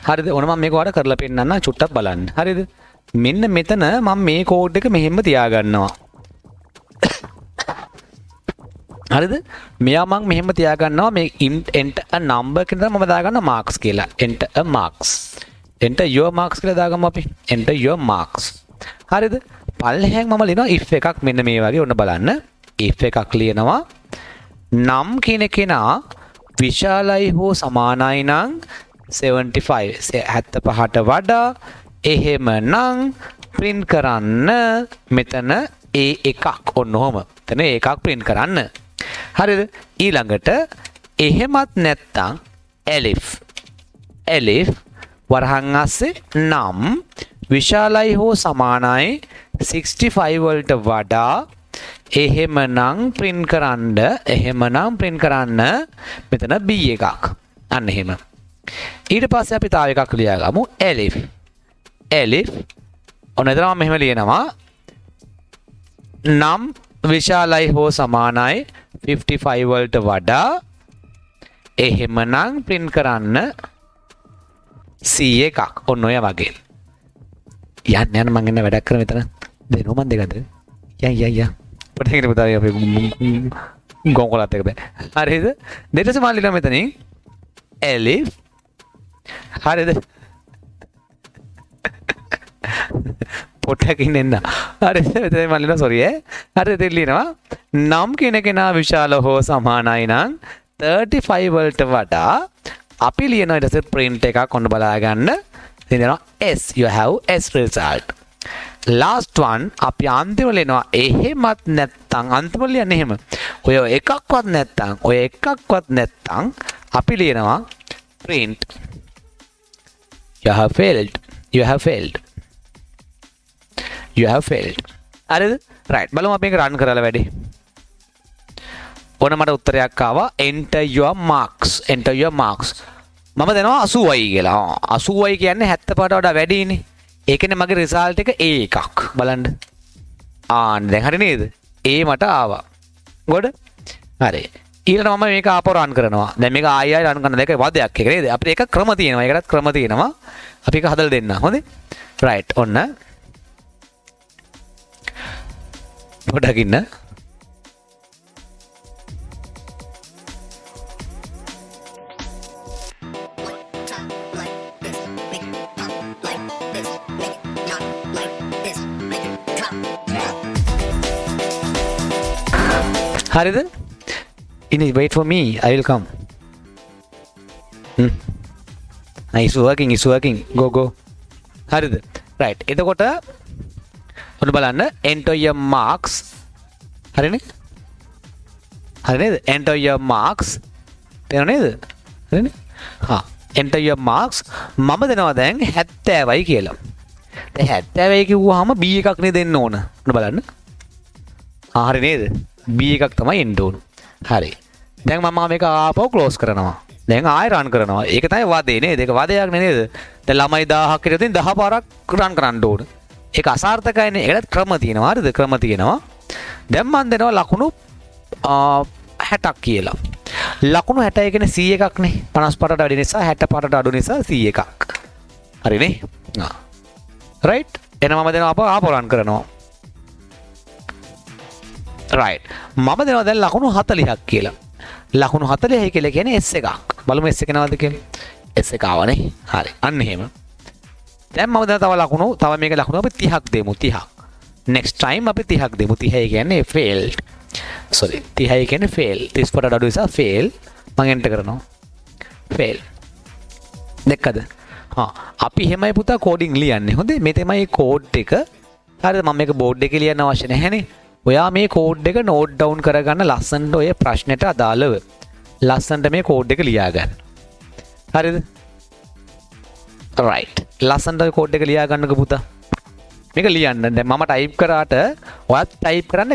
හරිද? ඔන්න මම මේක ඔයාලට කරලා පෙන්නන්න චුට්ටක් බලන්න. හරිද? මෙන්න මෙතන මම මේ කෝඩ් එක මෙහෙම තියාගන්නවා. හරිද? මෙයා මම මෙහෙම තියාගන්නවා මේ enter a number කියලා මම දාගන්නවා marks කියලා. enter a marks. enter your marks කියලා දාගමු අපි. enter your marks. හරිද? පල්ලෙහෙන් මම ලියනවා if එකක් මෙන්න මේ වගේ ඔන්න බලන්න. if එකක් ලියනවා නම් කියන කෙනා විශාලයි හෝ සමානයි නම් 75 75ට වඩා එහෙමනම් print කරන්න මෙතන a එකක් ඔන්න ඔහම. එතන එකක් print කරන්න. හරිද? ඊළඟට එහෙමත් නැත්තම් elif වරහන් ASCII නම් විශාලයි හෝ සමානයි 65 වලට වඩා එහෙමනම් print කරන්න මෙතන b එකක්. අන්න එහෙම. ඊට පස්සේ අපි තව එකක් ලියාගමු elif ඔන්න එතන මම මෙහෙම ලියනවා නම් විශාලයි හෝ සමානයි 55 වලට වඩා එහෙමනම් print කරන්න c එකක්. ඔන්න ඔය වගේ. යන්න මම එන්න වැඩක් කරන මෙතන. දෙනව මන් දෙකද? යා. පොඩ්ඩක් ඉන්න පුතා අපි ගොංකොලත් එක බෑ. හරිද? දෙටස මම ලියනවා මෙතනින් elif. හරිද? පොඩ්ඩක් ඉන්න. හරිද? මෙතන මම ලියනවා sorry හරිද? දෙන්න ලියනවා නම් කියන කෙනා විශාල හෝ සමානයි නම් 35 වලට වඩා අපි ලියනවා ඊට පස්සේ print එකක් ඔන්න බලා ගන්න. දෙනවා s you have s result. last one අපි අන්තිම ලියනවා එහෙමත් නැත්තම් අන්තිම ලියන්නේ එහෙම. ඔය එකක්වත් නැත්තම් අපි ලියනවා print you have failed. හරිද? right බලමු අපි මේක run කරලා වැඩි. ඔන්න මට උත්තරයක් ආවා enter your marks. මම දෙනවා 80යි කියලා. 80යි කියන්නේ 70ට වඩා වැඩිනේ. ඒ කියන්නේ මගේ රිසල්ට් එක A එකක්. බලන්න. දැන් හරි නේද? A මට ආවා. ගොඩ. හරි. ඊළඟට මම මේක ආපහු රන් කරනවා. දැන් මේක ආයෙ රන් කරන දෙක වදයක් එක නේද? අපිට ඒක ක්‍රම තියෙනවා. ඒකටත් ක්‍රම තියෙනවා. අපි ඒක හදලා දෙන්න. හොඳේ? right. ඔන්න. පොඩ්ඩක් ඉන්න. හරිද? wait for me, I will come. It's working. Go. හරිද? right. එතකොට ඔන්න බලන්න enter your marks. හරිනේ? හරි නේද? enter your marks. තේරෙනව නේද? හරිනේ? enter your marks මම දෙනවා දැන් 70යි කියලා. දැන් 70යි කිව්වහම b එකක් නේ දෙන්න ඕන. ඔන්න බලන්න. හරි නේද? b එකක් තමයි එන්න ඕන. හරි. දැන් මම මේක ආපහු ක්ලෝස් කරනවා. දැන් ආයෙ රන් කරනවා. ඒක තමයි වදේ නේද? ඒක වදයක් නේද? දැන් ළමයි 1000ක් ඉතින් 10 පාරක් රන් කරන්න ඕන. ඒක අසාර්ථකයිනේ. ඒකට ක්‍රම තියෙනවා. හරිද? ක්‍රම තියෙනවා. දැන් මම දෙනවා ලකුණු 60ක් කියලා. ලකුණු 60 කියන්නේ c එකක් නේ. 55ට වැඩි නිසා 65ට අඩු නිසා c එකක්. හරිනේ? right. එහෙනම් මම දෙනවා ආපහු රන් කරනවා. right. මම දෙනවා දැන් ලකුණු 40ක් කියලා. ලකුණු 40යි කියලා කියන්නේ s එකක්. බලමු s එක නේද කියලා. s එක ආවනේ. හරි. අන්න එහෙම. දැන් මම දෙනවා තව මේක ලකුණු අපි 30ක් දෙමු 30ක්. next time අපි 30ක් දෙමු. 30යි කියන්නේ failed. sorry 30යි කියන්නේ fail. 35ට අඩු නිසා fail. මම enter කරනවා. fail. දැක්කද? අපි එහෙමයි පුතා කෝඩින් ලියන්නේ. හොඳේ? මේ තමයි කෝඩ් එක. හරිද? මම මේක බෝඩ් එකේ ලියන්න අවශ්‍ය නැහැනේ. ඔයා මේ කෝඩ් එක නෝට් ඩවුන් කරගන්න ලස්සනට ඔය ප්‍රශ්නෙට අදාළව. ලස්සනට මේ කෝඩ් එක ලියා ගන්න. හරිද? right. ලස්සනට කෝඩ් එක ලියා ගන්නකො පුතා. මේක ලියන්න. දැන් මම ටයිප් කරාට ඔයත් ටයිප් කරන්න